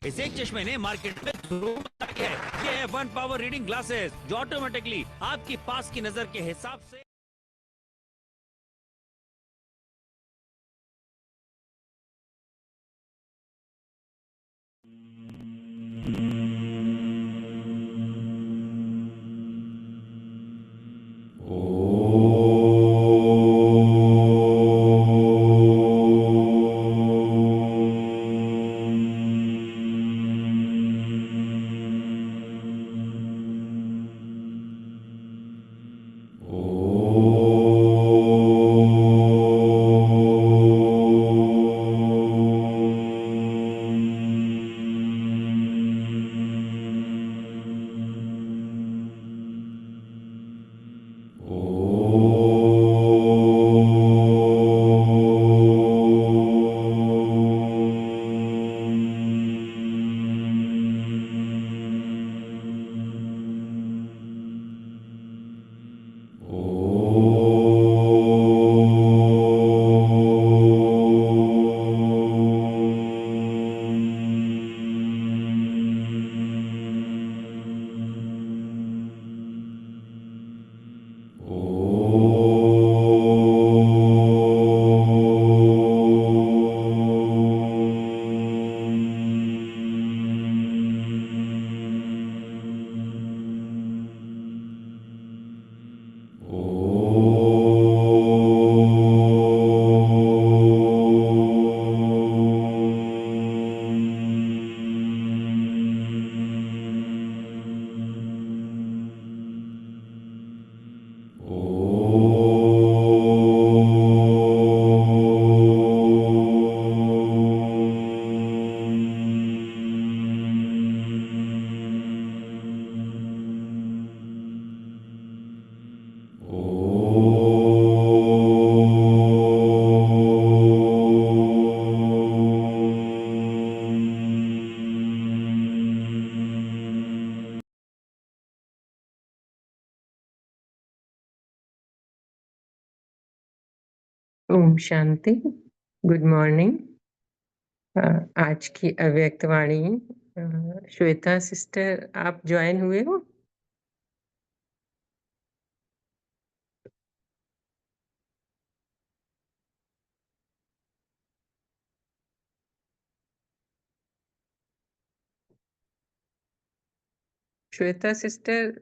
इस एक चश्मे ने मार्केट में धूम मचा दी है। ये है वन पावर रीडिंग ग्लासेस जो ऑटोमेटिकली आपकी पास की नजर के हिसाब से ओम शांति। Good morning. आज की अव्यक्त वाणी श्वेता सिस्टर आप ज्वाइन हुए हो? श्वेता सिस्टर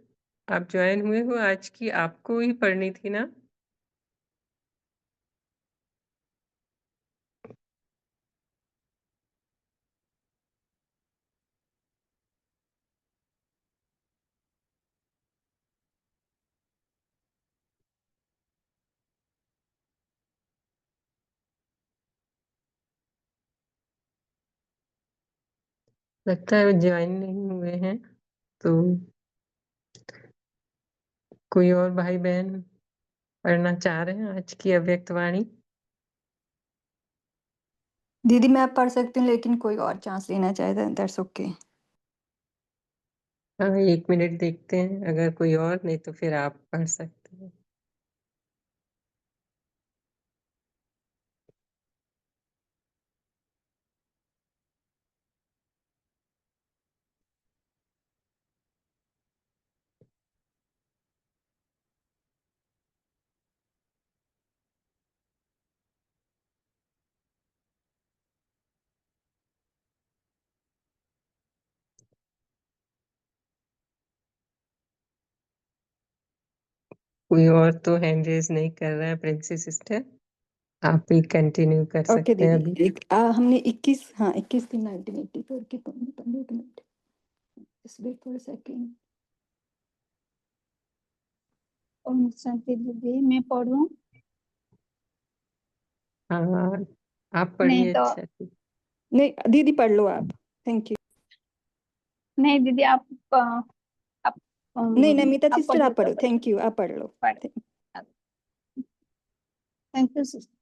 आप ज्वाइन हुए हो? आज की आपको ही पढ़नी थी ना? लगता है ज्वाइन नहीं हुए हैं, तो कोई और भाई बहन पढ़ना चाह रहे हैं आज की अव्यक्त वाणी? दीदी मैं पढ़ सकती हूँ, लेकिन कोई और चांस लेना चाहे तो दैट्स ओके। हाँ, 1 मिनट देखते हैं, अगर कोई और, नहीं तो फिर आप पढ़ सकते हैं। कोई और तो हैंड रेज नहीं कर रहा है। प्रिंसेस सिस्टर आप ही कंटिन्यू कर ओके सकते हैं दीदी। अभी। हमने 21 की 1984 की 15 minute. Just wait for a second. ओम शांति दीदी, मैं पढ़ूं? हाँ, आप नहीं पढ़िए। तो अच्छा, ठीक। नहीं दीदी पढ़ लो आप। Thank you. नहीं दीदी, आप नहीं नमिता आप सिस्टर पढ़िए आप तो पढ़ो। थैंक यू, आप पढ़ लो। Thank you sister.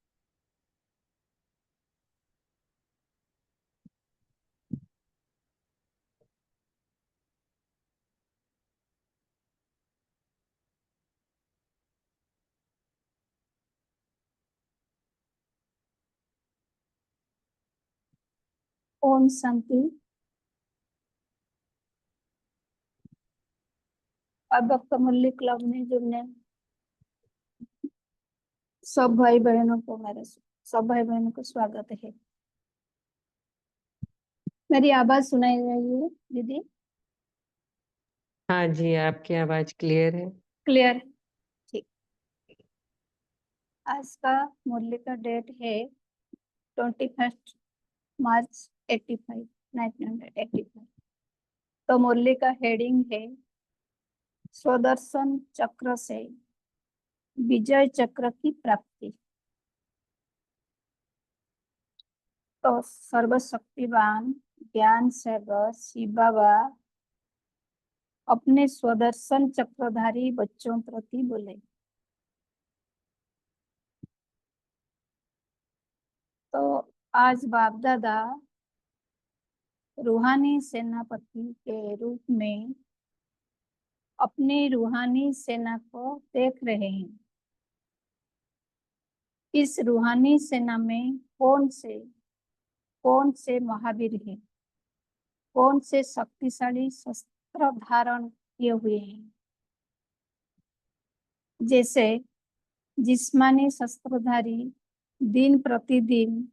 ओम शांति। अभक्त मुरली क्लब में जुड़ने सब भाई बहनों को स्वागत है। मेरी आवाज सुनाई रही है दीदी? हाँ जी, आपकी आवाज क्लियर है। क्लियर? ठीक। आज का मुरली का डेट है 21 मार्च 1985। तो मुरली का हेडिंग है स्वदर्शन चक्र से विजय चक्र की प्राप्ति। तो सर्वशक्तिवान ज्ञान सागर शिव बाबा अपने स्वदर्शन चक्रधारी बच्चों प्रति बोले। तो आज बाप दादा रूहानी सेनापति के रूप में अपनी रूहानी सेना को देख रहे हैं। इस रूहानी सेना में कौन से महावीर हैं, कौन से शक्तिशाली शस्त्र धारण किए हुए हैं। जैसे जिस्मानी शस्त्रधारी दिन प्रतिदिन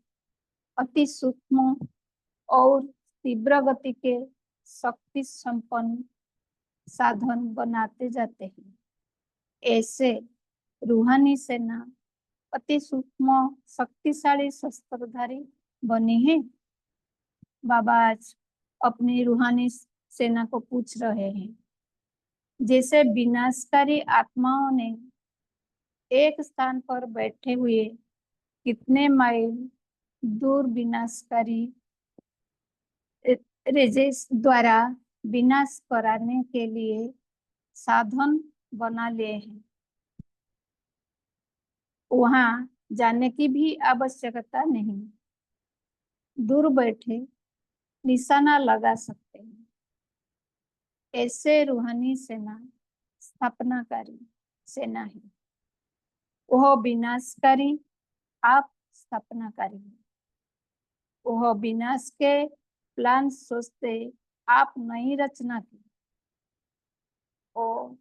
अति सूक्ष्म और तीव्र गति के शक्ति संपन्न साधन बनाते जाते हैं, ऐसे रूहानी सेना अति सूक्ष्म शक्तिशाली शस्त्रधारी बनी है। बाबा आज अपनी रूहानी सेना को पूछ रहे हैं, जैसे विनाशकारी आत्माओं ने एक स्थान पर बैठे हुए कितने माइल दूर विनाशकारी रेजेस द्वारा विनाश कराने के लिए साधन बना लिए हैं, वहां जाने की भी आवश्यकता नहीं, दूर बैठे निशाना लगा सकते हैं। ऐसे रूहानी सेना स्थापनाकारी सेना है। वह विनाशकारी, आप स्थापनाकारी है। वह विनाश के प्लान सोचते, आप नई रचना की। और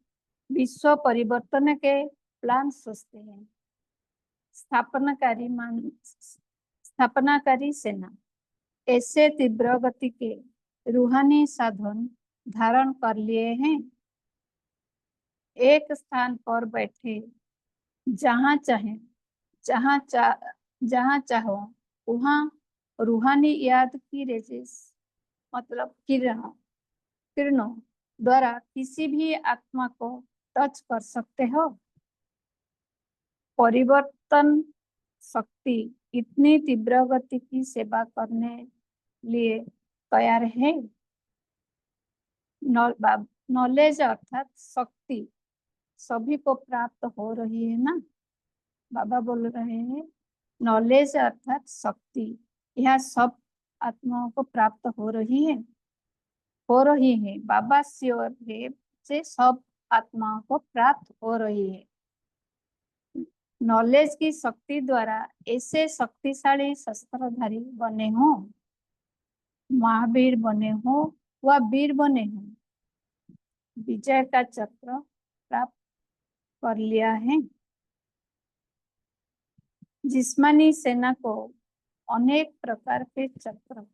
विश्व परिवर्तन के प्लान सोचते हैं। स्थापनाकारी सेना ऐसे तीव्र गति के रूहानी साधन धारण कर लिए हैं। एक स्थान पर बैठे जहां चाहो वहां रूहानी याद की रेजिस मतलब किरणों द्वारा किसी भी आत्मा को टच कर सकते हो। परिवर्तन शक्ति इतनी तीव्र गति की सेवा करने लिए तैयार है। नॉलेज अर्थात शक्ति सभी को प्राप्त हो रही है ना। बाबा बोल रहे हैं नॉलेज अर्थात शक्ति यह सब आत्माओं को प्राप्त हो रही है। बाबा श्योर है से सब आत्माओं को प्राप्त हो रही है। नॉलेज की शक्ति द्वारा ऐसे शक्तिशाली शस्त्रधारी बने हो, महावीर बने हो व वीर बने हो, विजय का चक्र प्राप्त कर लिया है। जिस्मानी सेना को अनेक प्रकार के चक्र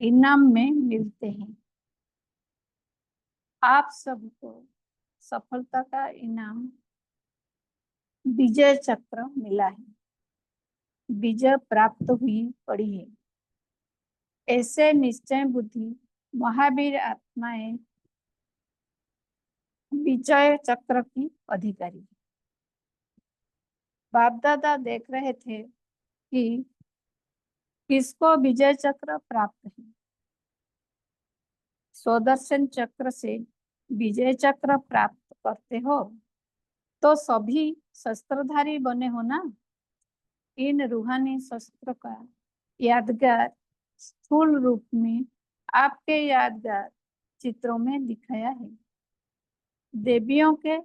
इनाम में मिलते हैं। आप सबको सफलता का इनाम विजय चक्र मिला है, विजय प्राप्त हुई पड़ी है। ऐसे निश्चय बुद्धि महावीर आत्माएं विजय चक्र की अधिकारी। बाप दादा देख रहे थे कि किसको विजय चक्र प्राप्त है। स्वदर्शन चक्र से विजय चक्र प्राप्त करते हो तो सभी शस्त्रधारी बने हो ना। इन रूहानी शस्त्र का यादगार स्थूल रूप में आपके यादगार चित्रों में दिखाया है। देवियों के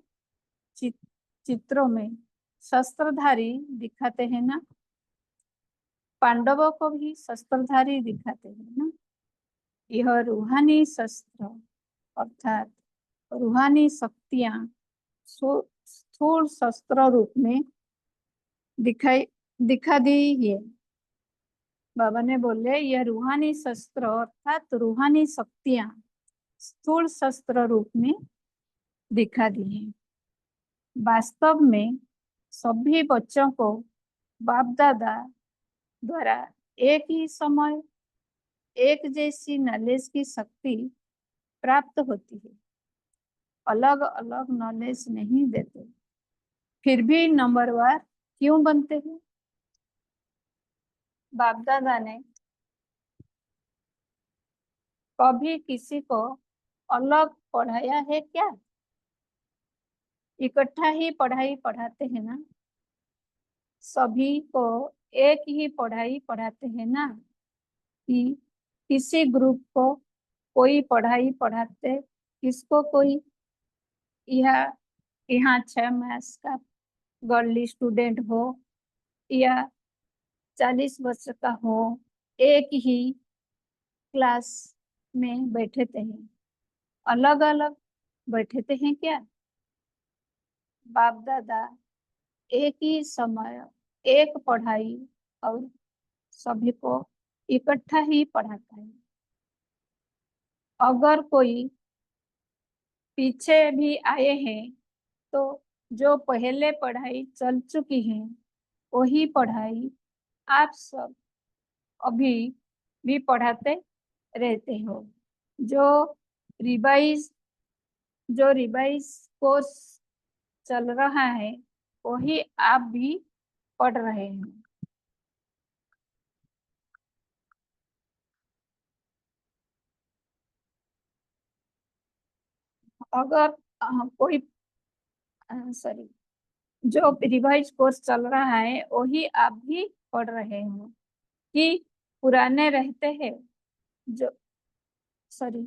चित्रों में शस्त्रधारी दिखाते हैं ना, पांडवों को भी शस्त्रधारी दिखाते हैं ना। यह रूहानी शस्त्र अर्थात रूहानी शक्तियां स्थूल शस्त्र रूप में दिखा दी है। बाबा ने बोले यह रूहानी शस्त्र अर्थात रूहानी शक्तियां स्थूल शस्त्र रूप में दिखा दी है। वास्तव में सभी बच्चों को बाप दादा द्वारा एक ही समय एक जैसी नॉलेज की शक्ति प्राप्त होती है, अलग अलग नॉलेज नहीं देते, फिर भी नंबरवार क्यों बनते हैं? बाप दादा ने कभी किसी को अलग पढ़ाया है क्या? इकट्ठा ही पढ़ाई पढ़ाते हैं ना? सभी को एक ही पढ़ाई पढ़ाते हैं ना? कि किसी ग्रुप को कोई पढ़ाई पढ़ाते, किसको कोई यहाँ यहाँ 6 मास का गर्ली स्टूडेंट हो या 40 वर्ष का हो, एक ही क्लास में बैठे थे, अलग अलग बैठे थे हैं क्या? बाप दादा एक ही समय एक पढ़ाई और सभी को इकट्ठा ही पढ़ाता है। अगर कोई पीछे भी आए हैं तो जो पहले पढ़ाई चल चुकी है वही पढ़ाई आप सब अभी भी पढ़ाते रहते हो। रिवाइज जो रिवाइज कोर्स चल रहा है वही आप भी पढ़ रहे हैं। अगर कोई सॉरी जो रिवाइज कोर्स चल रहा है वही आप भी पढ़ रहे हो कि पुराने रहते हैं, जो सॉरी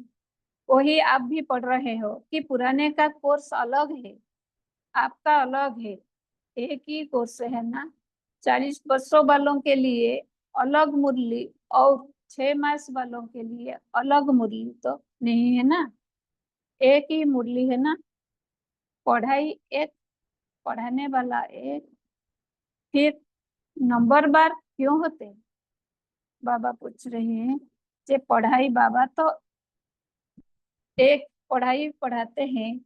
वही आप भी पढ़ रहे हो कि पुराने का कोर्स अलग है, आपका अलग है। एक ही कोर्स है ना? 40 वर्षों वालों के लिए अलग मुरली और 6 मास वालों के लिए अलग मुरली तो नहीं है ना? एक ही मुरली है ना? पढ़ाई एक, पढ़ाने वाला एक, फिर नंबर बार क्यों होते? बाबा पूछ रहे हैं कि पढ़ाई बाबा तो एक पढ़ाई पढ़ाते हैं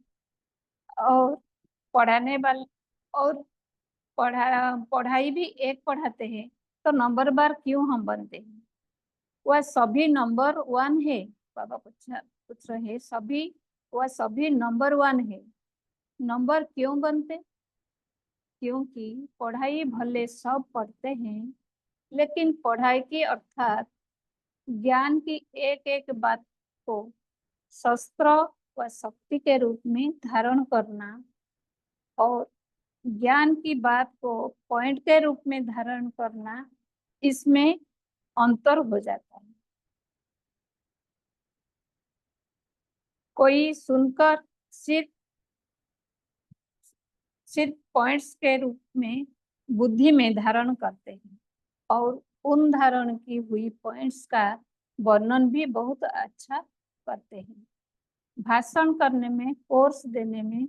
और पढ़ाने वाले और पढ़ाई भी एक पढ़ाते हैं, तो नंबर बार क्यों हम बनते हैं? वह सभी नंबर 1 है। बाबा पूछ रहे हैं वह सभी नंबर 1 है, नंबर क्यों बनते? क्योंकि पढ़ाई भले सब पढ़ते हैं, लेकिन पढ़ाई की अर्थात ज्ञान की एक एक बात को शस्त्र व शक्ति के रूप में धारण करना और ज्ञान की बात को पॉइंट के रूप में धारण करना, इसमें अंतर हो जाता है। कोई सुनकर सिर्फ पॉइंट्स के रूप में बुद्धि में धारण करते हैं और उन धारण की हुई पॉइंट्स का वर्णन भी बहुत अच्छा करते हैं। भाषण करने में, कोर्स देने में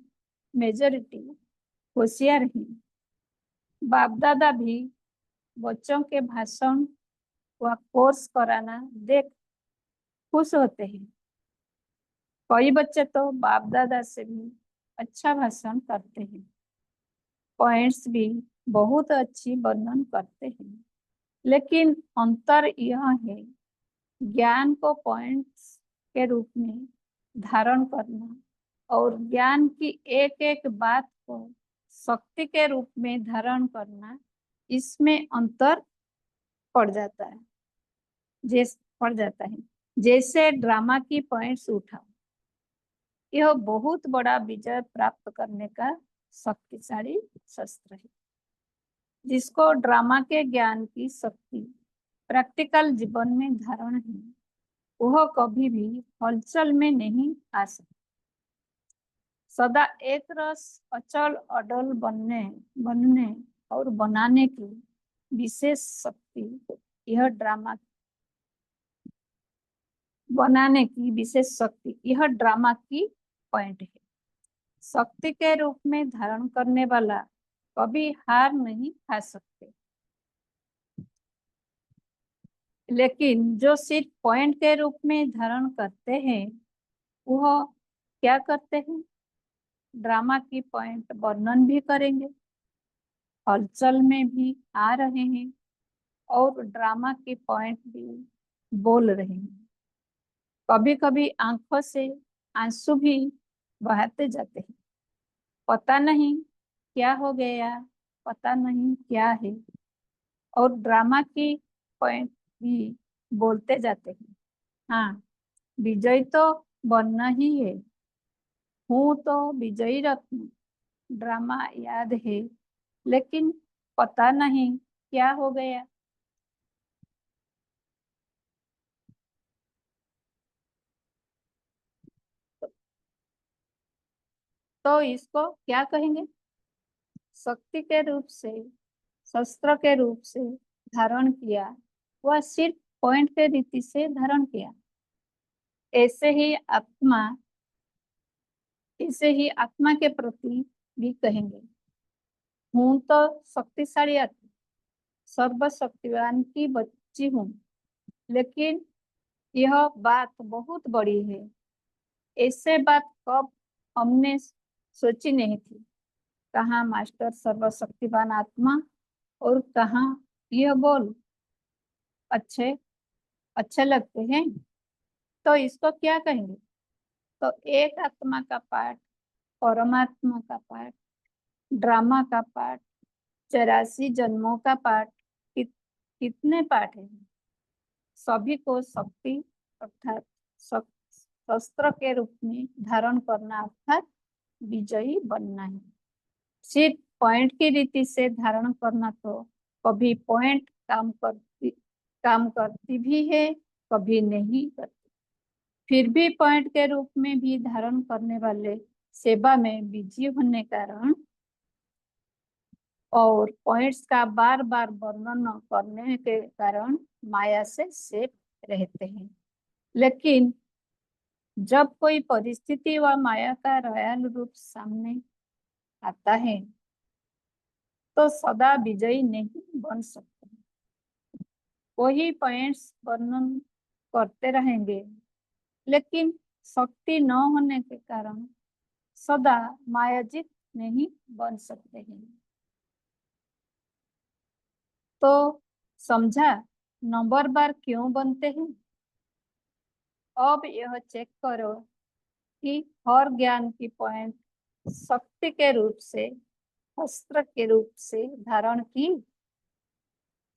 मेजॉरिटी होशियार हैं। बाप दादा भी बच्चों के भाषण व कोर्स कराना देख खुश होते हैं। कई बच्चे तो बाप दादा से भी अच्छा भाषण करते हैं, पॉइंट्स भी बहुत अच्छी वर्णन करते हैं, लेकिन अंतर यह है ज्ञान को पॉइंट्स के रूप में धारण करना और ज्ञान की एक एक बात को शक्ति के रूप में धारण करना, इसमें अंतर पड़ जाता है। जैसे ड्रामा की पॉइंट्स उठाओ, यह बहुत बड़ा विजय प्राप्त करने का शक्तिशाली शस्त्र है। जिसको ड्रामा के ज्ञान की शक्ति प्रैक्टिकल जीवन में धारण है, वह कभी भी हलचल में नहीं आ सकता। सदा एक रस अचल अडल बनने और बनाने की विशेष शक्ति, यह ड्रामा बनाने की विशेष शक्ति, यह ड्रामा की पॉइंट है। शक्ति के रूप में धारण करने वाला कभी हार नहीं खा सकते, लेकिन जो सिर्फ पॉइंट के रूप में धारण करते हैं वह क्या करते हैं? ड्रामा की पॉइंट वर्णन भी करेंगे, हलचल में भी आ रहे हैं और ड्रामा की पॉइंट भी बोल रहे हैं। कभी कभी आंखों से आंसू भी बहाते जाते हैं। पता नहीं क्या हो गया, पता नहीं क्या है, और ड्रामा की पॉइंट भी बोलते जाते हैं। हाँ, विजय तो बनना ही है, हूँ तो विजयी रत्न, ड्रामा याद है, लेकिन पता नहीं क्या हो गया। तो इसको क्या कहेंगे? शक्ति के रूप से, शस्त्र के रूप से धारण किया, वह सिर्फ पॉइंट के रीति से धारण किया। ऐसे ही आत्मा, इसे ही आत्मा के प्रति भी कहेंगे। हूँ तो शक्तिशाली आत्मा, सर्वशक्तिवान की बच्ची हूँ, लेकिन यह बात बहुत बड़ी है। ऐसे बात कब हमने सोची नहीं थी। कहाँ मास्टर सर्वशक्तिवान आत्मा और कहाँ यह बोल अच्छे अच्छे लगते हैं। तो इसको क्या कहेंगे? तो एक आत्मा का पाठ, परमात्मा का पाठ, ड्रामा का पाठ, 84 जन्मों का पाठ, कितने पाठ हैं? सभी को शक्ति अर्थात शस्त्र के रूप में धारण करना अर्थात विजयी बनना है। सिर्फ पॉइंट की रीति से धारण करना तो कभी पॉइंट काम करती भी है, कभी नहीं करती। फिर भी पॉइंट के रूप में भी धारण करने वाले सेवा में बिजी होने कारण और पॉइंट्स का बार बार वर्णन न करने के कारण माया से सेफ रहते हैं। लेकिन जब कोई परिस्थिति व माया का रयाल रूप सामने आता है तो सदा विजयी नहीं बन सकते। वही पॉइंट्स वर्णन करते रहेंगे, लेकिन शक्ति न होने के कारण सदा मायाजित नहीं बन सकते हैं। तो समझा नंबर बार क्यों बनते हैं? अब यह चेक करो कि हर ज्ञान की पॉइंट शक्ति के रूप से, अस्त्र के रूप से धारण की।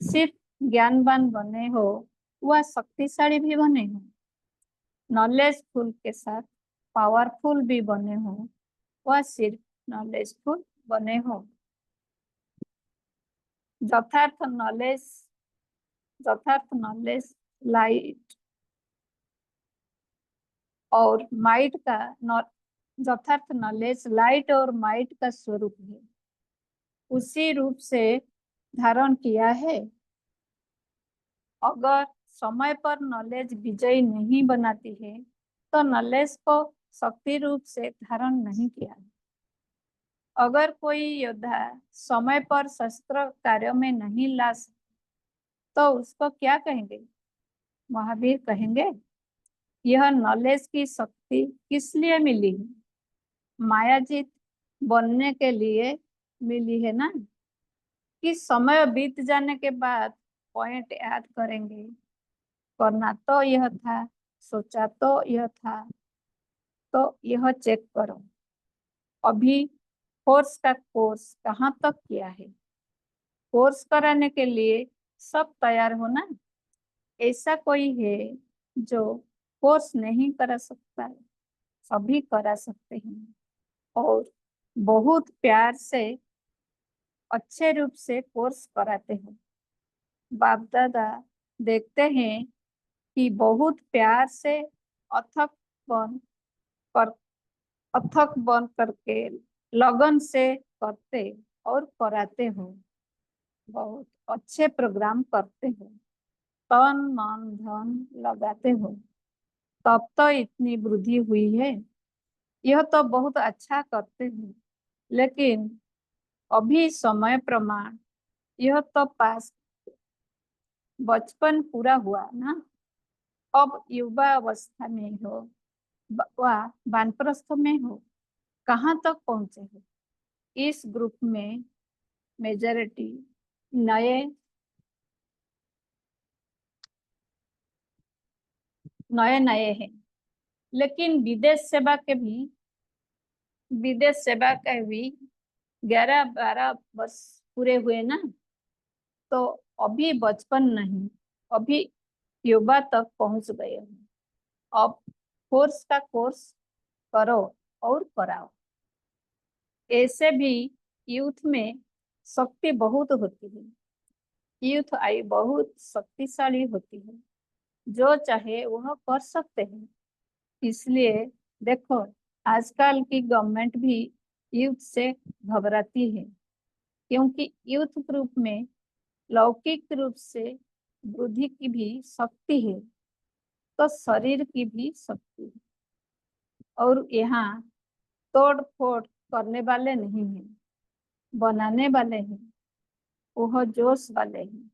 सिर्फ ज्ञानवान बने हो वह शक्तिशाली भी बने हो, नॉलेजफुल के साथ पावरफुल भी बने हो, वह सिर्फ नॉलेजफुल बने हो। यथार्थ नॉलेज लाइट और माइट का यथार्थ नॉलेज लाइट और माइट का स्वरूप है, उसी रूप से धारण किया है। अगर समय पर नॉलेज विजयी नहीं बनाती है तो नॉलेज को शक्ति रूप से धारण नहीं किया। अगर कोई योद्धा समय पर शस्त्र कार्य में नहीं ला तो उसको क्या कहेंगे? महावीर कहेंगे यह नॉलेज की शक्ति किस लिए मिली है? मायाजीत बनने के लिए मिली है ना, कि समय बीत जाने के बाद पॉइंट याद करेंगे, करना तो यह था, सोचा तो यह था। तो यह चेक करो अभी कोर्स का कोर्स कहाँ तक किया है। कोर्स कराने के लिए सब तैयार हो ना। ऐसा कोई है जो कोर्स नहीं करा सकता है? सभी करा सकते हैं और बहुत प्यार से अच्छे रूप से कोर्स कराते हैं। बाप दादा देखते हैं कि बहुत प्यार से अथक बन कर अथक बन करके लगन से करते और कराते हो, बहुत अच्छे प्रोग्राम करते हो, तन मन धन लगाते हो, तब तो इतनी वृद्धि हुई है। यह तो बहुत अच्छा करते हैं, लेकिन अभी समय प्रमाण यह तो पास बचपन पूरा हुआ ना। अब युवा अवस्था में हो व वानप्रस्थ में हो, कहाँ तक पहुंचे हो। इस ग्रुप में मेजॉरिटी नए नए नए हैं, लेकिन विदेश सेवा के भी 11-12 वर्ष पूरे हुए ना। तो अभी बचपन नहीं, अभी युवा तक पहुंच गए हो। अब कोर्स का कोर्स करो और कराओ। ऐसे भी यूथ में शक्ति बहुत होती है, यूथ आई बहुत शक्तिशाली होती है, जो चाहे वह कर सकते हैं। इसलिए देखो, आजकल की गवर्नमेंट भी यूथ से घबराती है, क्योंकि यूथ ग्रुप में लौकिक रूप से बुद्धि की भी शक्ति है, तो शरीर की भी शक्ति है। और यहाँ तोड़ फोड़ करने वाले नहीं हैं, बनाने वाले हैं, वह जोश वाले हैं।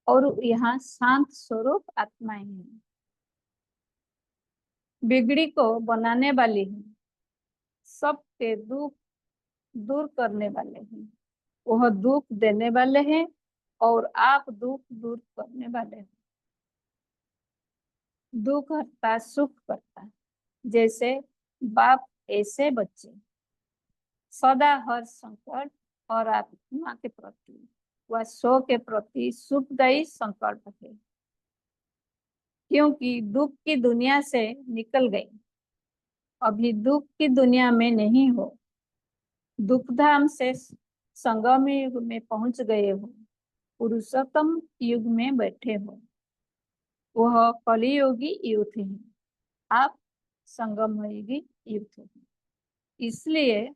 और यहाँ शांत स्वरूप आत्माएं हैं, बिगड़ी को बनाने वाली हैं, सबके दुख दूर करने वाले हैं। वह दुख देने वाले हैं और आप दुख दूर करने वाले हैं। दुख हरता सुख करता, जैसे बाप ऐसे बच्चे। सदा हर संकट और आत्मा के प्रति व स्व के प्रति सुखदायी संकल्प है, क्योंकि दुख की दुनिया से निकल गई, अभी दुख की दुनिया में नहीं हो। दुखधाम से संगम युग में पहुंच गए हो, पुरुषोत्तम युग में बैठे हो। वह कलियोगी यूथ है, आप संगम युगी यूथ है। इसलिए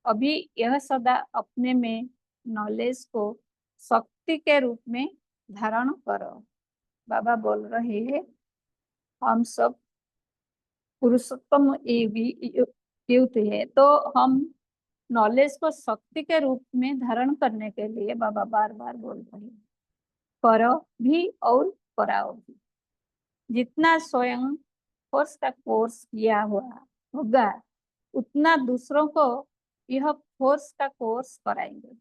अभी यह सदा अपने में नॉलेज को शक्ति के रूप में धारण करो। बाबा बोल रहे हैं, हम सब पुरुषोत्तम युग है, तो हम नॉलेज को शक्ति के रूप में धारण करने के लिए बाबा बार बार बोल रहे हैं, करो भी और कराओ भी। जितना स्वयं कोर्स का कोर्स किया हुआ होगा, उतना दूसरों को यह कोर्स का कोर्स कराएंगे।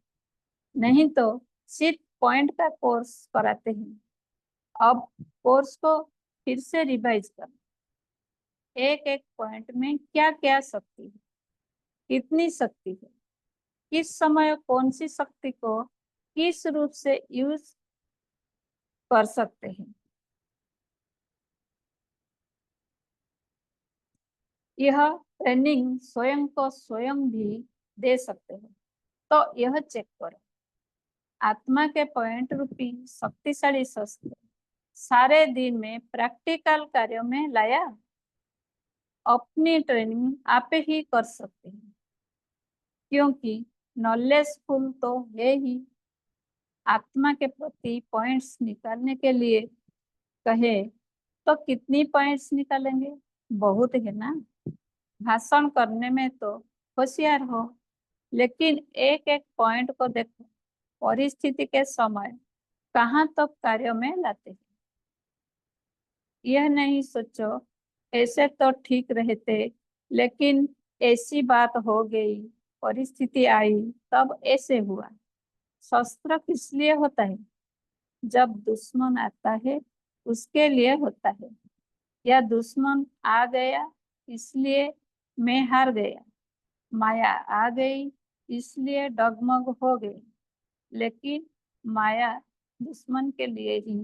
नहीं तो सिर्फ पॉइंट का कोर्स कराते हैं। अब कोर्स को फिर से रिवाइज कर, एक एक पॉइंट में क्या क्या शक्ति है, कितनी शक्ति है, किस समय कौन सी शक्ति को किस रूप से यूज कर सकते हैं। यह ट्रेनिंग स्वयं को स्वयं भी दे सकते हैं। तो यह चेक करो, आत्मा के पॉइंट रूपी शक्तिशाली शस्त्र सारे दिन में प्रैक्टिकल कार्यों में लाया। अपनी ट्रेनिंग आप ही कर सकते हैं, क्योंकि नॉलेजफुल तो है ही। आत्मा के प्रति पॉइंट्स निकालने के लिए कहे तो कितनी पॉइंट्स निकालेंगे, बहुत है ना। भाषण करने में तो होशियार हो, लेकिन एक एक पॉइंट को देखो, परिस्थिति के समय कहाँ तक कार्य में लाते हैं। यह नहीं सोचो ऐसे तो ठीक रहते, लेकिन ऐसी बात हो गई, परिस्थिति आई तब ऐसे हुआ। शस्त्र किस लिए होता है? जब दुश्मन आता है उसके लिए होता है, या दुश्मन आ गया इसलिए मैं हार गया, माया आ गई इसलिए डगमग हो गई। लेकिन माया दुश्मन के लिए ही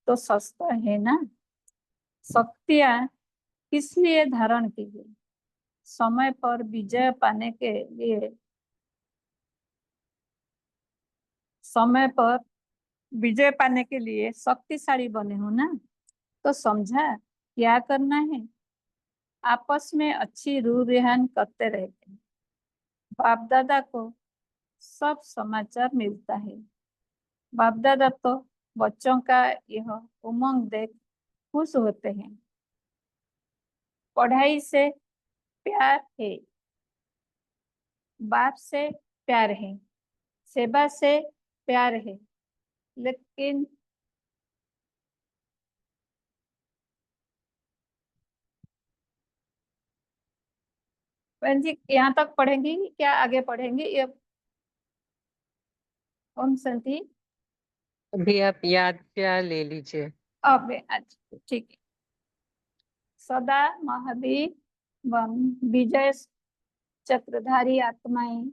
तो शस्त्र है ना। शक्तियां किस लिए धारण की गई? समय पर विजय पाने के लिए, समय पर विजय पाने के लिए शक्तिशाली बने हो ना। तो समझा क्या करना है? आपस में अच्छी रूह रेहान करते रहते हैं। बाप दादा को सब समाचार मिलता है। बाप दादा तो बच्चों का यह उमंग देख खुश होते हैं। पढ़ाई से प्यार है, बाप से प्यार है, सेवा से प्यार है, लेकिन बहन जी यहाँ तक पढ़ेंगी क्या आगे पढ़ेंगी? ये ओम शांति। अभी आप याद प्यार ले लीजिए। अब आज ठीक है। सदा महावीर व विजय चक्रधारी आत्माएं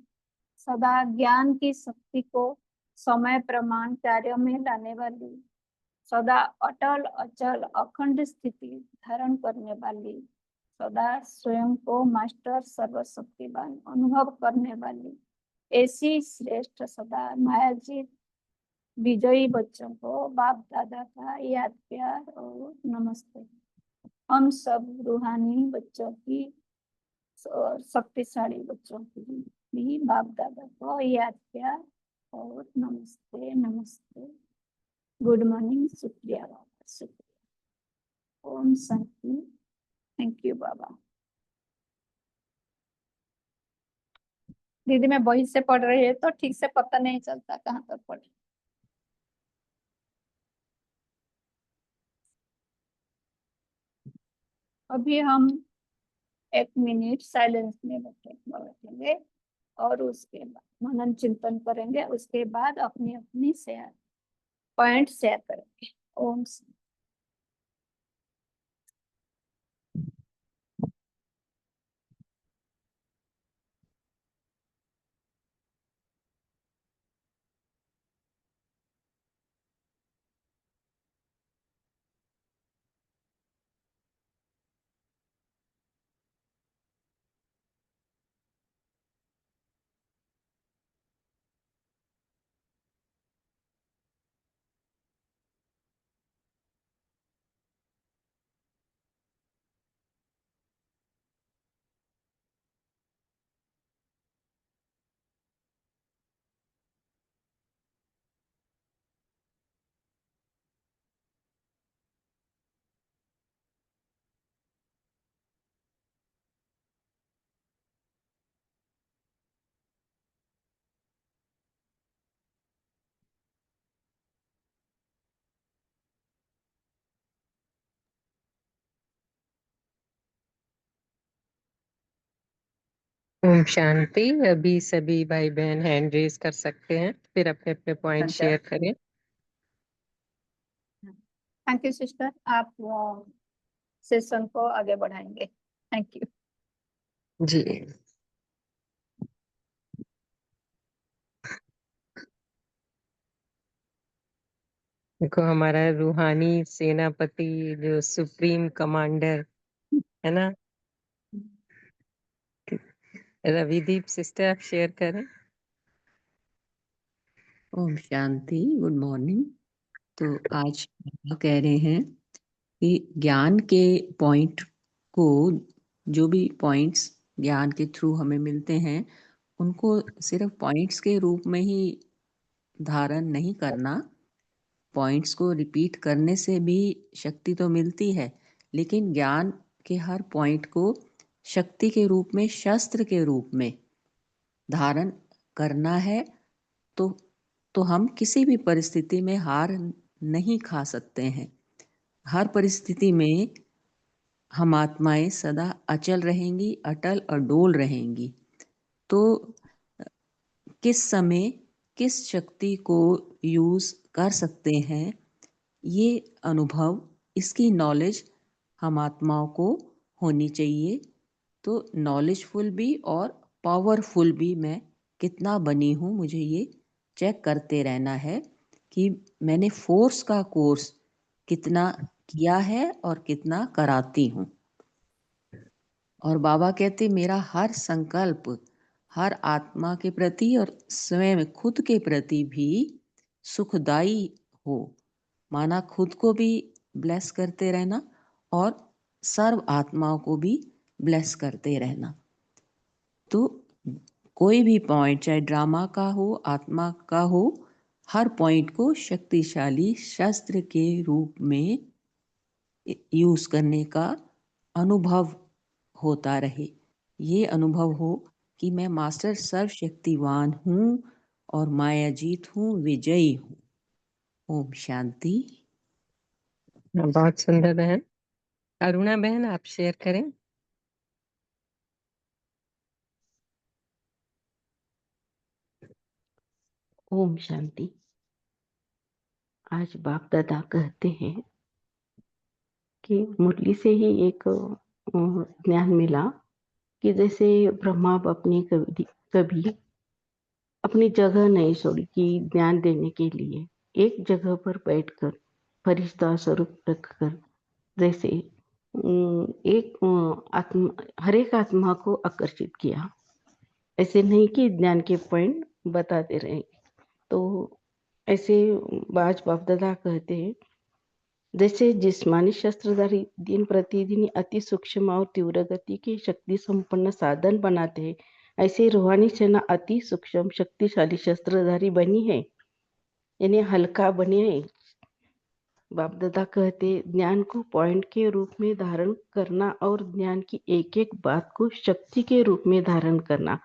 सदा ज्ञान की शक्ति को समय प्रमाण कार्य में लाने वाली, सदा अटल अचल अखंड स्थिति धारण करने वाली, सदा स्वयं को मास्टर सर्वशक्तिवान अनुभव करने वाली, ऐसी श्रेष्ठ सदा मायाजीत विजयी बच्चों को बाप दादा का याद प्यार और नमस्ते। हम सब रूहानी बच्चों की और शक्तिशाली बच्चों की भी बाप दादा को याद प्यार और नमस्ते नमस्ते। गुड मॉर्निंग, शुक्रिया बाबा, शुक्रिया। ओम शांति। थैंक यू बाबा। दीदी मैं बही से पढ़ रही है तो ठीक से पता नहीं चलता कहाँ तक पढ़। अभी हम 1 मिनट साइलेंस में बैठेंगे और उसके बाद मनन चिंतन करेंगे। उसके बाद अपनी अपनी शेयर पॉइंट शेयर करेंगे। ओम शांति। ओम शांति। अभी सभी भाई बहन हैंड रेज कर सकते हैं, फिर अपने अपने पॉइंट शेयर करें। थैंक यू सिस्टर, आप सेशन को आगे बढ़ाएंगे। थैंक यू जी। देखो हमारा रूहानी सेनापति जो सुप्रीम कमांडर है ना, रविदीप सिस्टर आप शेयर करें। ओम शांति। Good morning. तो आज बाबा कह रहे हैं कि ज्ञान के पॉइंट को, जो भी पॉइंट्स ज्ञान के थ्रू हमें मिलते हैं, उनको सिर्फ पॉइंट्स के रूप में ही धारण नहीं करना। पॉइंट्स को रिपीट करने से भी शक्ति तो मिलती है, लेकिन ज्ञान के हर पॉइंट को शक्ति के रूप में, शस्त्र के रूप में धारण करना है। तो हम किसी भी परिस्थिति में हार नहीं खा सकते हैं। हर परिस्थिति में हम आत्माएं सदा अचल रहेंगी, अटल और डोल रहेंगी। तो किस समय किस शक्ति को यूज कर सकते हैं, ये अनुभव, इसकी नॉलेज हम आत्माओं को होनी चाहिए। तो नॉलेजफुल भी और पावरफुल भी मैं कितना बनी हूँ, मुझे ये चेक करते रहना है कि मैंने फोर्स का कोर्स कितना किया है और कितना कराती हूँ। और बाबा कहते मेरा हर संकल्प हर आत्मा के प्रति और स्वयं खुद के प्रति भी सुखदाई हो। माना खुद को भी ब्लेस करते रहना और सर्व आत्माओं को भी ब्लेस करते रहना। तो कोई भी पॉइंट, चाहे ड्रामा का हो, आत्मा का हो, हर पॉइंट को शक्तिशाली शस्त्र के रूप में यूज करने का अनुभव होता रहे। ये अनुभव हो कि मैं मास्टर सर्वशक्तिवान हूँ और मायाजीत हूँ, विजयी हूँ। ओम शांति। बहुत सुंदर बहन। अरुणा बहन, आप शेयर करें। ओम शांति। आज बाप दादा कहते हैं कि मुरली से ही एक ज्ञान मिला कि जैसे ब्रह्मा अपनी कभी अपनी जगह नहीं छोड़ी कि ज्ञान देने के लिए एक जगह पर बैठकर फरिश्ता स्वरूप रखकर जैसे हर एक आत्मा को आकर्षित किया। ऐसे नहीं कि ज्ञान के पॉइंट बताते रहे। तो ऐसे बाज बाप दादा कहते हैं जैसे जिस्मानी शस्त्रधारी दिन प्रतिदिन अति सूक्ष्म और तीव्र गति की शक्ति संपन्न साधन बनाते हैं, ऐसे रूहानी सेना अति सूक्ष्म शक्तिशाली शस्त्रधारी बनी है, यानी हल्का बने है। बाप दादा कहते ज्ञान को पॉइंट के रूप में धारण करना और ज्ञान की एक एक बात को शक्ति के रूप में धारण करना,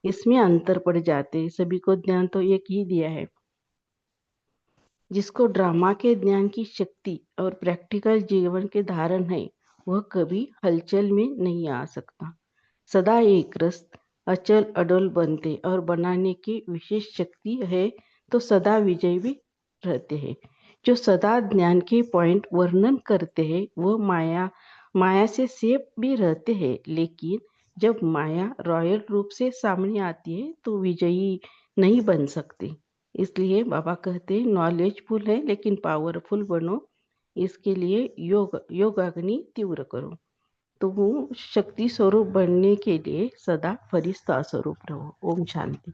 इसमें अंतर पड़ जाते। सभी को ज्ञान तो एक ही दिया है। जिसको ड्रामा के ज्ञान की शक्ति और प्रैक्टिकल जीवन के धारण है, वह कभी हलचल में नहीं आ सकता। सदा एक रस अचल अडोल बनते और बनाने की विशेष शक्ति है, तो सदा विजय भी रहते हैं। जो सदा ज्ञान के पॉइंट वर्णन करते हैं, वह माया से सेफ भी रहते हैं, लेकिन जब माया रॉयल रूप से सामने आती है तो विजयी नहीं बन सकती। इसलिए बाबा कहते हैं नॉलेजफुल है लेकिन पावरफुल बनो, इसके लिए योगाग्नि तीव्र करो। तो वो शक्ति स्वरूप बनने के लिए सदा फरिश्ता स्वरूप रहो। ओम शांति।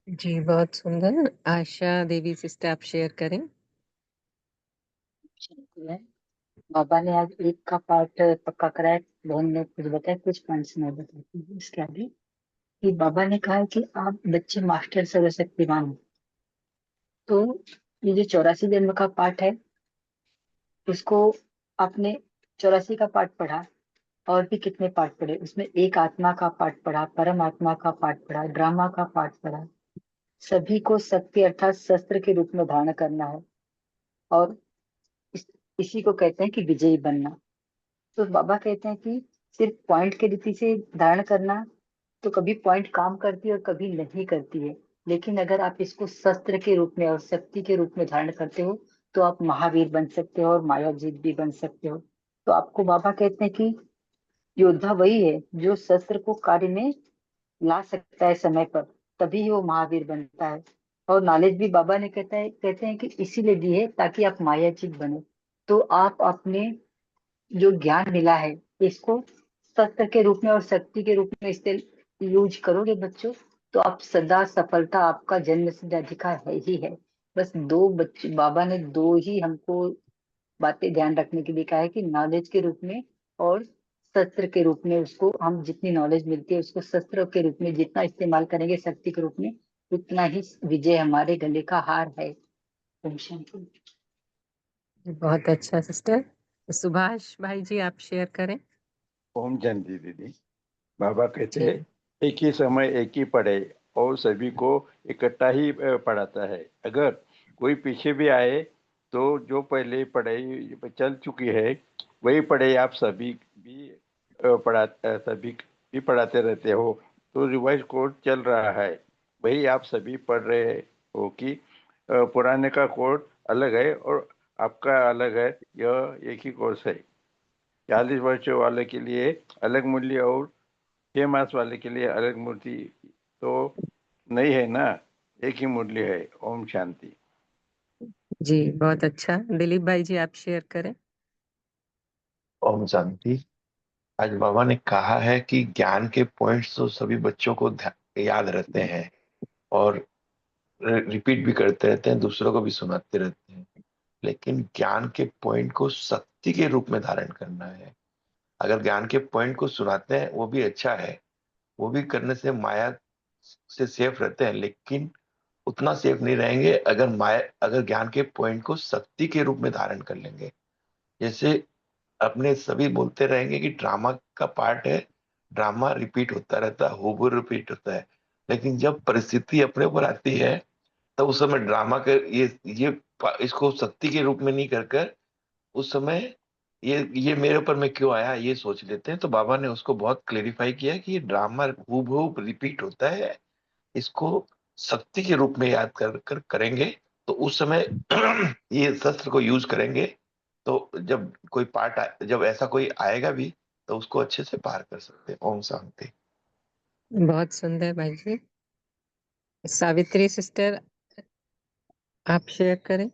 जी बहुत सुंदर। आशा देवी सिस्टर, आप शेयर करें। बिल्कुल है। बाबा ने आज एक का पार्ट पक्का कराया, बहन ने कुछ बताया, कुछ पॉइंट्स मैं बताती हूँ इसके आगे। कि बाबा ने कहा है कि आप बच्चे मास्टर सर्वशक्तिमान हो। तो ये जो 84 जन्म का पाठ है, उसको आपने 84 का पाठ पढ़ा, और भी कितने पाठ पढ़े, उसमें एक आत्मा का पाठ पढ़ा, परम आत्मा का पाठ पढ़ा, ड्रामा का पाठ पढ़ा। सभी को शक्ति अर्थात शस्त्र के रूप में धारण करना है, और इसी को कहते हैं कि विजयी बनना। तो बाबा कहते हैं कि सिर्फ पॉइंट के रीति से धारण करना, तो कभी पॉइंट काम करती है और कभी नहीं करती है, लेकिन अगर आप इसको शस्त्र के रूप में और शक्ति के रूप में धारण करते हो, तो आप महावीर बन सकते हो और मायाजीत भी बन सकते हो। तो आपको बाबा कहते हैं कि योद्धा वही है जो शस्त्र को कार्य में ला सकता है समय पर, तभी वो महावीर बनता है। और नॉलेज भी बाबा ने कहते हैं कि इसीलिए दी है ताकि आप मायाजीत बने। तो आप अपने जो ज्ञान मिला है, इसको शस्त्र के रूप में और शक्ति के रूप में इस्तेमाल यूज करोगे बच्चों, तो आप सदा सफलता, आपका जन्म सिद्ध अधिकार है ही है। बस दो बच्चे, बाबा ने दो ही हमको बातें ध्यान रखने के लिए कहा है कि नॉलेज के रूप में और शस्त्र के रूप में। उसको हम जितनी नॉलेज मिलती है उसको शस्त्र के रूप में जितना इस्तेमाल करेंगे शक्ति के रूप में, उतना ही विजय हमारे गले का हार है। ओम शांति। बहुत अच्छा सिस्टर। सुभाष भाई जी, आप शेयर करें। ओम शांति दीदी। बाबा कहते जी हैं एक ही समय एक ही पढ़े और सभी को इकट्ठा ही पढ़ाता है। अगर कोई पीछे भी आए तो जो पहले पढ़ाई चल चुकी है वही पढ़े आप सभी भी सभी भी पढ़ाते रहते हो। तो रिवाइज कोर्स चल रहा है, वही आप सभी पढ़ रहे हो कि पुराने का कोर्स अलग है और आपका अलग है। यह एक ही कोर्स है। 40 वर्ष वाले के लिए अलग मूल्य और 6 मास वाले के लिए अलग मूर्ति तो नहीं है ना, एक ही मूल्य है। ओम शांति। जी बहुत अच्छा। दिलीप भाई जी, आप शेयर करें। ओम शांति। आज बाबा ने कहा है कि ज्ञान के पॉइंट्स तो सभी बच्चों को याद रहते हैं और रिपीट भी करते रहते हैं, दूसरों को भी सुनाते रहते हैं, लेकिन ज्ञान के पॉइंट को शक्ति के रूप में धारण करना है। अगर ज्ञान के पॉइंट को सुनाते हैं वो भी अच्छा है, वो भी करने से माया से सेफ रहते हैं, लेकिन उतना सेफ नहीं रहेंगे अगर ज्ञान के पॉइंट को शक्ति के रूप में धारण कर लेंगे। जैसे अपने सभी बोलते रहेंगे कि ड्रामा का पार्ट है ड्रामा रिपीट होता रहता है, हूबहू रिपीट होता है। लेकिन जब परिस्थिति अपने ऊपर आती है तब उस समय ड्रामा के ये इसको शक्ति के रूप में नहीं कर कर उस समय ये मेरे ऊपर में क्यों आया ये सोच लेते हैं। तो बाबा ने उसको बहुत क्लेरिफाई किया कि ये ड्रामा हूबहू रिपीट होता है, इसको शक्ति के रूप में याद कर कर करेंगे तो उस समय ये शस्त्र को यूज करेंगे तो जब कोई जब ऐसा कोई आएगा भी तो उसको अच्छे से पार कर सकते हैं। ओम शांति। बहुत सुंदर भाई जी। सावित्री सिस्टर, आप शेयर करें।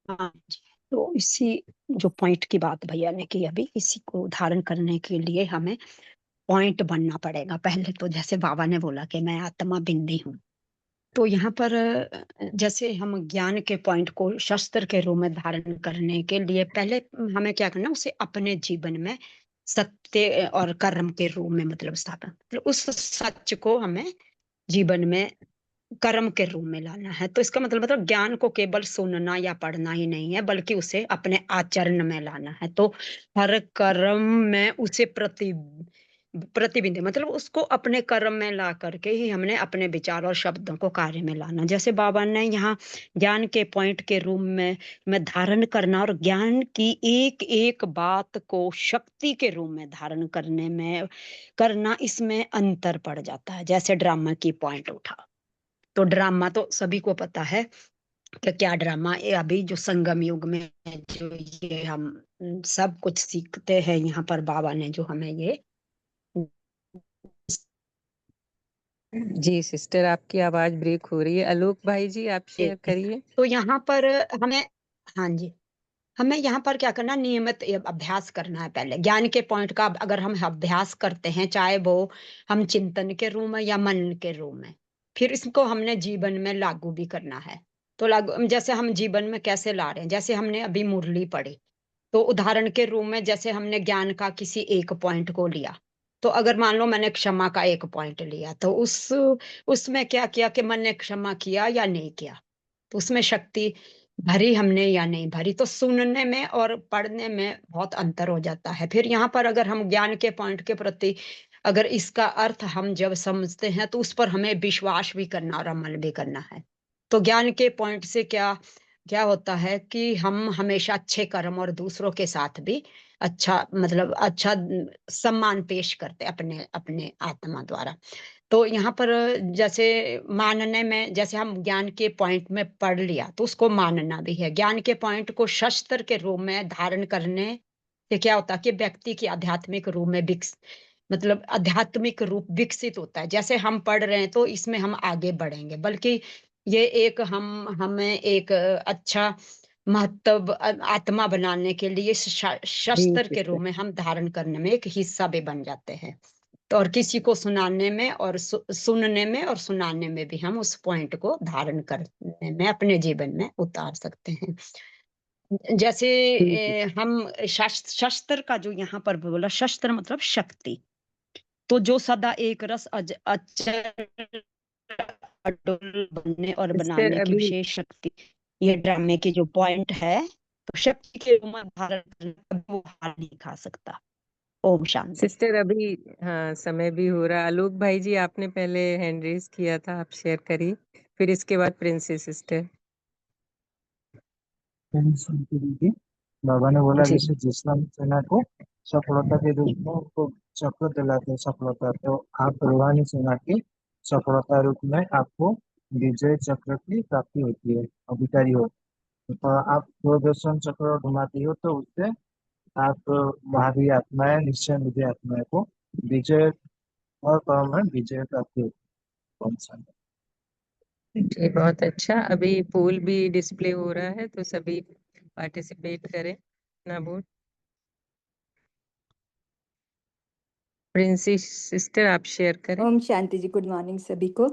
हाँ जी, तो इसी जो पॉइंट की बात भैया ने की अभी, इसी को धारण करने के लिए हमें पॉइंट बनना पड़ेगा। पहले तो जैसे बाबा ने बोला कि मैं आत्मा बिंदी हूँ, तो यहाँ पर जैसे हम ज्ञान के पॉइंट को शस्त्र के रूप में धारण करने के लिए पहले हमें क्या करना, उसे अपने जीवन में सत्य और कर्म के रूप में मतलब स्थापन, मतलब उस सच को हमें जीवन में कर्म के रूप में लाना है। तो इसका मतलब ज्ञान को केवल सुनना या पढ़ना ही नहीं है, बल्कि उसे अपने आचरण में लाना है। तो हर कर्म में उसे प्रतिबिंब मतलब उसको अपने कर्म में ला करके ही हमने अपने विचार और शब्दों को कार्य में लाना। जैसे बाबा ने यहाँ ज्ञान के पॉइंट के रूप में धारण करना और ज्ञान की एक एक बात को शक्ति के रूप में धारण करने में करना, इसमें अंतर पड़ जाता है। जैसे ड्रामा की पॉइंट उठा, तो ड्रामा तो सभी को पता है कि क्या ड्रामा, ये अभी जो संगम युग में जो ये हम सब कुछ सीखते हैं, यहाँ पर बाबा ने जो हमें ये जी सिस्टर, आपकी आवाज ब्रेक हो रही है। आलोक भाई जी, आप शेयर करिए। तो यहाँ पर हमें, हाँ जी, हमें यहाँ पर क्या करना, नियमित अभ्यास करना है। पहले ज्ञान के पॉइंट का अगर हम अभ्यास करते हैं, चाहे वो हम चिंतन के रूप में या मन के रूप में, फिर इसको हमने जीवन में लागू भी करना है। तो लागू जैसे हम जीवन में कैसे ला रहे हैं, जैसे हमने अभी मुरली पढ़ी, तो उदाहरण के रूप में जैसे हमने ज्ञान का किसी एक पॉइंट को लिया, तो अगर मान लो मैंने क्षमा का एक पॉइंट लिया, तो उसमें क्या किया कि मैंने क्षमा किया या नहीं किया, तो उसमें शक्ति भरी हमने या नहीं भरी। तो सुनने में और पढ़ने में बहुत अंतर हो जाता है। फिर यहाँ पर अगर हम ज्ञान के पॉइंट के प्रति अगर इसका अर्थ हम जब समझते हैं, तो उस पर हमें विश्वास भी करना और अमल भी करना है। तो ज्ञान के पॉइंट से क्या क्या होता है कि हम हमेशा अच्छे कर्म और दूसरों के साथ भी अच्छा मतलब अच्छा सम्मान पेश करते अपने अपने आत्मा द्वारा। तो यहाँ पर जैसे मानने में, जैसे हम ज्ञान के पॉइंट में पढ़ लिया, तो उसको मानना भी है। ज्ञान के पॉइंट को शस्त्र के रूप में धारण करने से क्या होता है कि व्यक्ति की आध्यात्मिक रूप में मतलब आध्यात्मिक रूप विकसित होता है। जैसे हम पढ़ रहे हैं, तो इसमें हम आगे बढ़ेंगे, बल्कि ये एक हमें एक अच्छा महत्व आत्मा बनाने के लिए शस्त्र के रूप में हम धारण करने में एक हिस्सा भी बन जाते हैं। तो और किसी को सुनाने में और सुनने में और सुनाने में भी हम उस पॉइंट को धारण करने में अपने जीवन में उतार सकते हैं। जैसे हम शस्त्र का जो यहाँ पर बोला, शस्त्र मतलब शक्ति, तो जो सदा एक रस अचल अडोल बनने और सिस्टर बनाने की अभी विशेष शक्ति, ये ड्रामे की जो पॉइंट है, तो शक्ति के रूप में धारण करना, कभी वो हार नहीं खा सकता। ओम शांति। सिस्टर अभी हाँ, समय भी हो रहा। आलोक भाई जी, आपने पहले हैंड रेज किया था, आप शेयर करिए, फिर इसके बाद प्रिंसेस सिस्टर। दीदी, बाबा ने बोला जी जैसे जिस्म सेना को सफलता के रूप में उनको चक्र दिलाते हैं सफलता, तो आप रूहानी सेना की सफलता रूप में आपको विजय चक्र की प्राप्ति होती है, अधिकारी हो। तो आप दूरदर्शन चक्र घुमाती हो तो उससे आप भावी आत्माएं, निश्चय निधि आत्माएं को विजय और कर्म में विजय प्राप्ति होती है। जी, बहुत अच्छा। अभी पोल भी डिस्प्ले हो रहा है, तो सभी पार्टिसिपेट करें ना वोट। प्रिंसेस सिस्टर, आप शेयर करें। ओम शांति जी, गुड मॉर्निंग सभी को।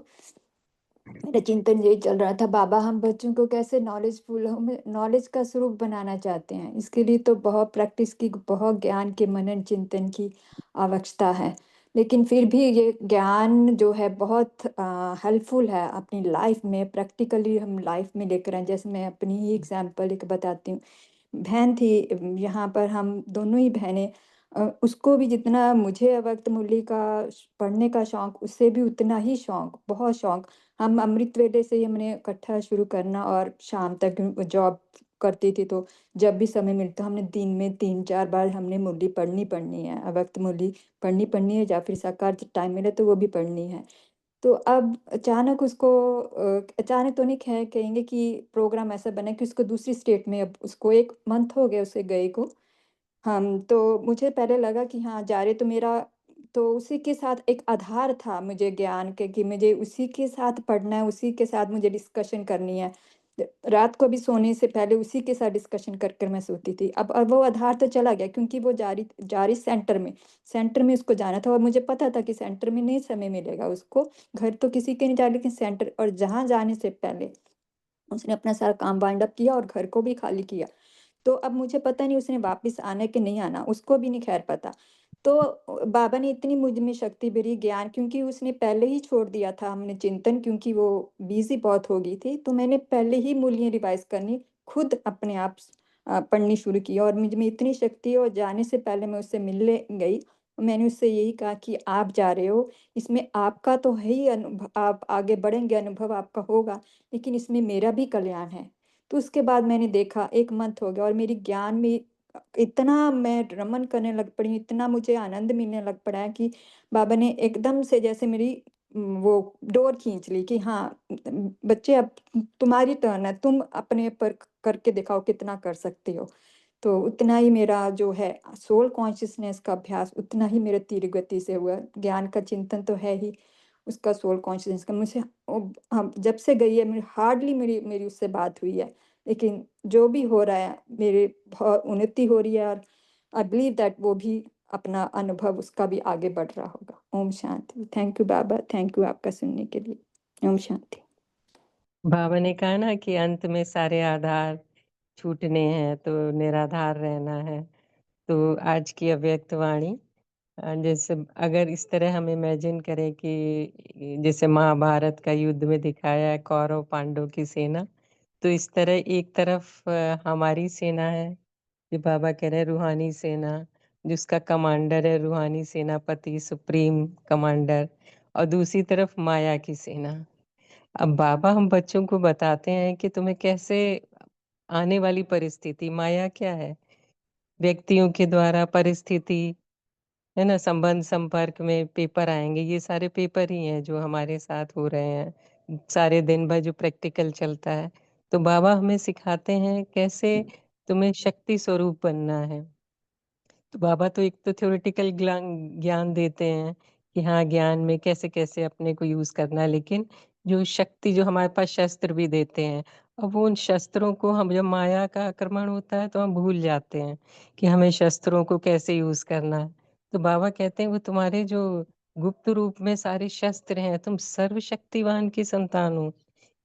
मेरा चिंतन यही चल रहा था, बाबा हम बच्चों को कैसे नॉलेजफुल नॉलेज का स्वरूप बनाना चाहते हैं। इसके लिए तो बहुत प्रैक्टिस की, बहुत ज्ञान के मनन चिंतन की आवश्यकता है। लेकिन फिर भी ये ज्ञान जो है बहुत हेल्पफुल है अपनी लाइफ में, प्रैक्टिकली हम लाइफ में लेकर आए। जैसे मैं अपनी ही एग्जांपल एक बताती हूँ। बहन थी, यहाँ पर हम दोनों ही बहनें उसको भी जितना मुझे अव्यक्त मूल्य का पढ़ने का शौक, उससे भी उतना ही शौक, बहुत शौक। हम अमृत वेले से ही हमने इकट्ठा शुरू करना और शाम तक जॉब करती थी, तो जब भी समय मिलता हमने दिन में 3-4 बार हमने मूल्य पढ़नी है, अव्यक्त मूल्य पढ़नी है, या फिर साकार टाइम मिले तो वो भी पढ़नी है। तो अब अचानक उसको अचानक तो नहीं कहेंगे कि प्रोग्राम ऐसा बना कि उसको दूसरी स्टेट में, अब उसको 1 मंथ हो गया उसे गए को। तो मुझे पहले लगा कि हाँ, जा रहे तो मेरा तो उसी के साथ एक आधार था मुझे ज्ञान के, कि मुझे उसी के साथ पढ़ना है, उसी के साथ मुझे डिस्कशन करनी है। रात को भी सोने से पहले उसी के साथ डिस्कशन कर कर मैं सोती थी। अब वो आधार तो चला गया, क्योंकि वो जा रही सेंटर में उसको जाना था, और मुझे पता था कि सेंटर में नहीं समय मिलेगा उसको। घर तो किसी के नहीं जा, लेकिन सेंटर, और जहाँ जाने से पहले उसने अपना सारा काम वाइंड अप किया और घर को भी खाली किया। तो अब मुझे पता नहीं उसने वापस आना है कि नहीं आना, उसको भी नहीं खैर पता। तो बाबा ने इतनी मुझ में शक्ति भरी, ज्ञान, क्योंकि उसने पहले ही छोड़ दिया था हमने चिंतन, क्योंकि वो बिजी बहुत हो गई थी, तो मैंने पहले ही मूल्य रिवाइज करनी खुद अपने आप पढ़नी शुरू की, और मुझ में इतनी शक्ति है। और जाने से पहले मैं उससे मिलने गई, मैंने उससे यही कहा कि आप जा रहे हो, इसमें आपका तो है ही अनुभव, आप आगे बढ़ेंगे, अनुभव आपका होगा, लेकिन इसमें मेरा भी कल्याण है। तो उसके बाद मैंने देखा 1 मंथ हो गया, और मेरी ज्ञान में इतना मैं रमन करने लग पड़ी हूँ, इतना मुझे आनंद मिलने लग पड़ा है कि बाबा ने एकदम से जैसे मेरी वो डोर खींच ली कि हाँ, बच्चे अब तुम्हारी टर्न है, तुम अपने पर करके दिखाओ कितना कर सकते हो। तो उतना ही मेरा जो है सोल कॉन्शियसनेस का अभ्यास उतना ही मेरे तीव्र गति से हुआ। ज्ञान का चिंतन तो है ही, उसका सोल कॉन्शियसनेस का मुझे हम जब से गई है, मेरी हार्डली मेरी मेरी उससे बात हुई है, लेकिन जो भी हो रहा है मेरे बहुत उन्नति हो रही है, और आई बिलीव दैट वो भी अपना अनुभव उसका भी आगे बढ़ रहा होगा। ओम शांति। थैंक यू बाबा, थैंक यू आपका सुनने के लिए। ओम शांति। बाबा ने कहा ना कि अंत में सारे आधार छूटने हैं तो निराधार रहना है। तो आज की अव्यक्त वाणी, जैसे अगर इस तरह हम इमेजिन करें कि जैसे महाभारत का युद्ध में दिखाया है कौरव पांडव की सेना, तो इस तरह एक तरफ हमारी सेना है, जो बाबा कह रहे हैं रूहानी सेना, जिसका कमांडर है रूहानी सेनापति, सुप्रीम कमांडर, और दूसरी तरफ माया की सेना। अब बाबा हम बच्चों को बताते हैं कि तुम्हें कैसे आने वाली परिस्थिति, माया क्या है, व्यक्तियों के द्वारा परिस्थिति, है ना, संबंध संपर्क में पेपर आएंगे, ये सारे पेपर ही हैं जो हमारे साथ हो रहे हैं सारे दिन भर जो प्रैक्टिकल चलता है। तो बाबा हमें सिखाते हैं कैसे तुम्हें शक्ति स्वरूप बनना है। तो बाबा तो एक तो थ्योरेटिकल ज्ञान देते हैं कि हाँ ज्ञान में कैसे कैसे अपने को यूज करना है, लेकिन जो शक्ति, जो हमारे पास शस्त्र भी देते हैं, अब वो उन शस्त्रों को हम जब माया का आक्रमण होता है तो हम भूल जाते हैं कि हमें शस्त्रों को कैसे यूज करना है। तो बाबा कहते हैं वो तुम्हारे जो गुप्त रूप में सारे शस्त्र हैं, तुम सर्वशक्तिवान की संतान हो,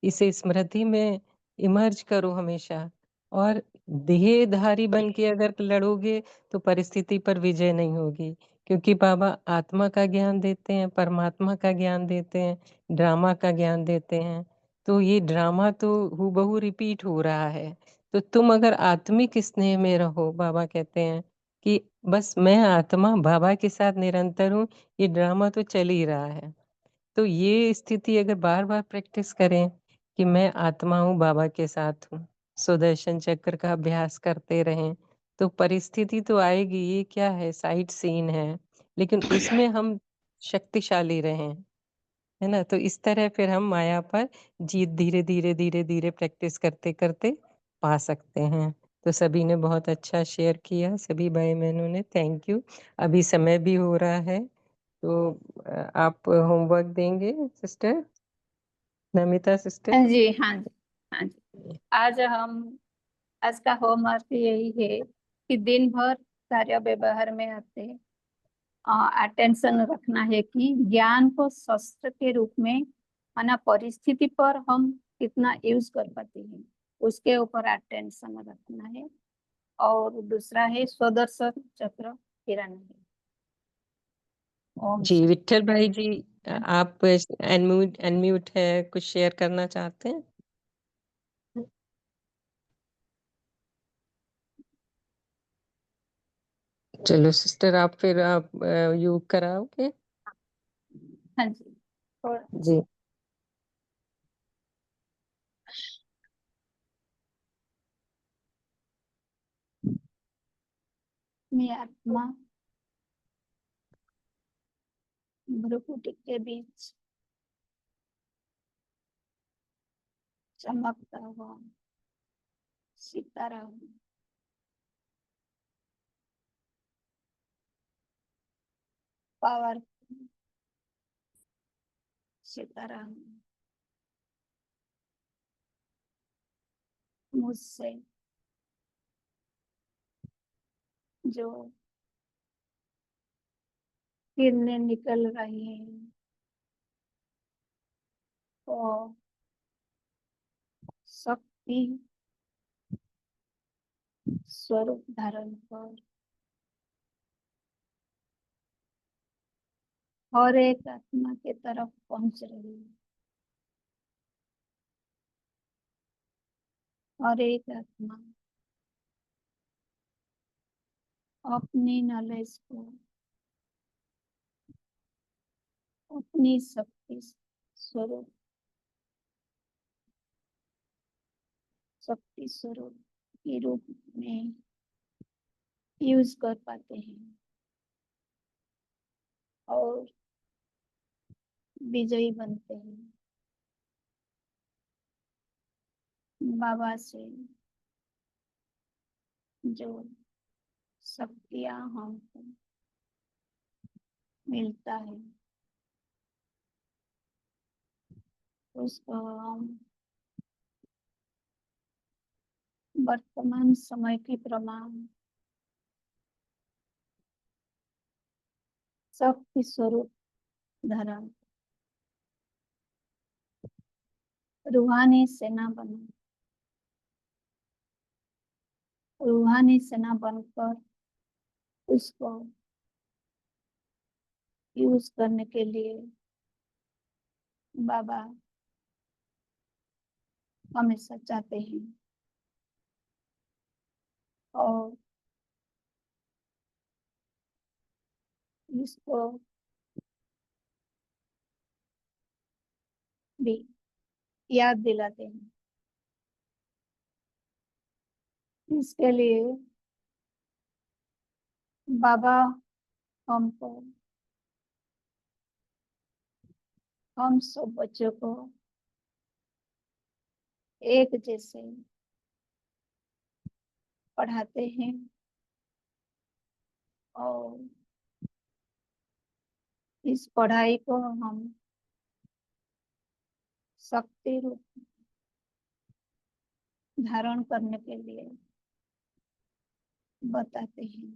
इसे स्मृति में इमर्ज करो हमेशा। और देहधारी बन के अगर लड़ोगे तो परिस्थिति पर विजय नहीं होगी, क्योंकि बाबा आत्मा का ज्ञान देते हैं, परमात्मा का ज्ञान देते हैं, ड्रामा का ज्ञान देते हैं। तो ये ड्रामा तो हूबहू रिपीट हो रहा है। तो तुम अगर आत्मिक स्नेह में रहो, बाबा कहते हैं कि बस मैं आत्मा बाबा के साथ निरंतर हूँ, ये ड्रामा तो चल ही रहा है। तो ये स्थिति अगर बार बार प्रैक्टिस करें कि मैं आत्मा हूँ, बाबा के साथ हूँ, सुदर्शन चक्र का अभ्यास करते रहें, तो परिस्थिति तो आएगी, ये क्या है, साइड सीन है, लेकिन उसमें हम शक्तिशाली रहें, है ना। तो इस तरह फिर हम माया पर जीत धीरे धीरे धीरे धीरे प्रैक्टिस करते करते पा सकते हैं। तो सभी ने बहुत अच्छा शेयर किया, सभी भाई बहनों ने, थैंक यू। अभी समय भी हो रहा है, तो आप होमवर्क देंगे सिस्टर नमिता सिस्टर? हाँ जी, हाँ जी, हाँ जी। आज का होमवर्क यही है कि दिन भर कार्य व्यवहार में आते अटेंशन रखना है कि ज्ञान को शस्त्र के रूप में माना परिस्थिति पर हम कितना यूज कर पाते हैं, उसके ऊपर अटेंशन रखना है। और दूसरा है स्वदर्शन चक्र किरण है। ओम जी विठल भाई जी, आप अनम्यूट है, कुछ शेयर करना चाहते हैं? चलो सिस्टर, आप फिर आप योग कराओगे? हाँ जी, थोड़ा जी। अपनी आत्मा भ्रुकुटी के बीच चमकता हुआ सितारा हूँ। पावरफुल सितारा हूँ। मुझसे जो किरणें निकल रही हैं वो शक्ति स्वरूप धारण कर और एक आत्मा के तरफ पहुंच रही है, और एक आत्मा अपनी नॉलेज को, अपनी शक्ति स्वरूप के रूप में यूज कर पाते हैं और विजयी बनते हैं। बाबा से जो शक्तियां हमको मिलता है उसको हम वर्तमान समय के प्रमाण शक्ति स्वरूप धारण रूहानी सेना बना, रूहानी सेना बनकर उसको यूज करने के लिए बाबा हमेशा चाहते हैं और इसको भी याद दिलाते हैं। इसके लिए बाबा हमको, हम सब बच्चों को एक जैसे पढ़ाते हैं और इस पढ़ाई को हम शक्ति रूप धारण करने के लिए बताते हैं।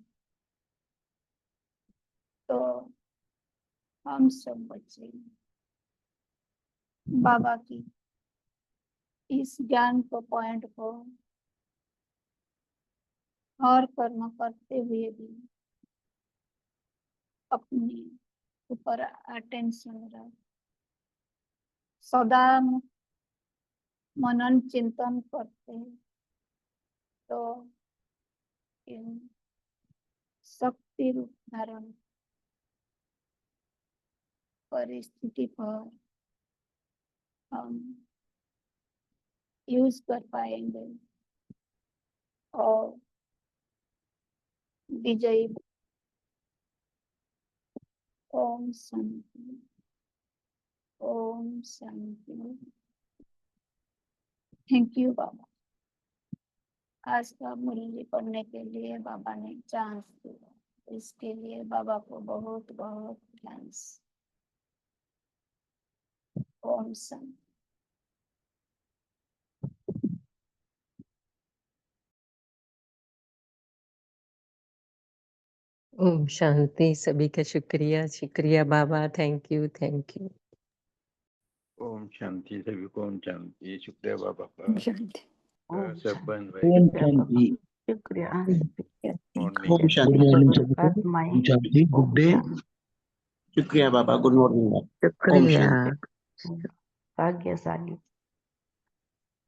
तो हम सब बच्चे बाबा की इस ज्ञान को पॉइंट को और कर्म करते हुए भी अपने ऊपर अटेंशन रख सदा मनन चिंतन करते हैं तो शक्ति रूप धारण परिस्थिति पर हम यूज कर पाएंगे और विजयी। ओम शांति, ओम शांति। थैंक यू बाबा, आज का मुरली पढ़ने के लिए बाबा ने चांस दिया, इसके लिए बाबा को बहुत बहुत थैंक्स। ओम शांति। ओम शांति। सभी का शुक्रिया, शुक्रिया बाबा। Thank you, thank you. ओम शांति, सभी को ओम शांति। शुक्रिया बाबा ओम का। शांति। सब बन ओम भाई। शांति। शुक्रिया। मॉर्निंग। ओम शांति मॉर्निंग सबको। आत्माएं ओम शांति, गुड डे। शुक्रिया बाबा, गुड मॉर्निंग। शुक्रिया। भाग्यशाली।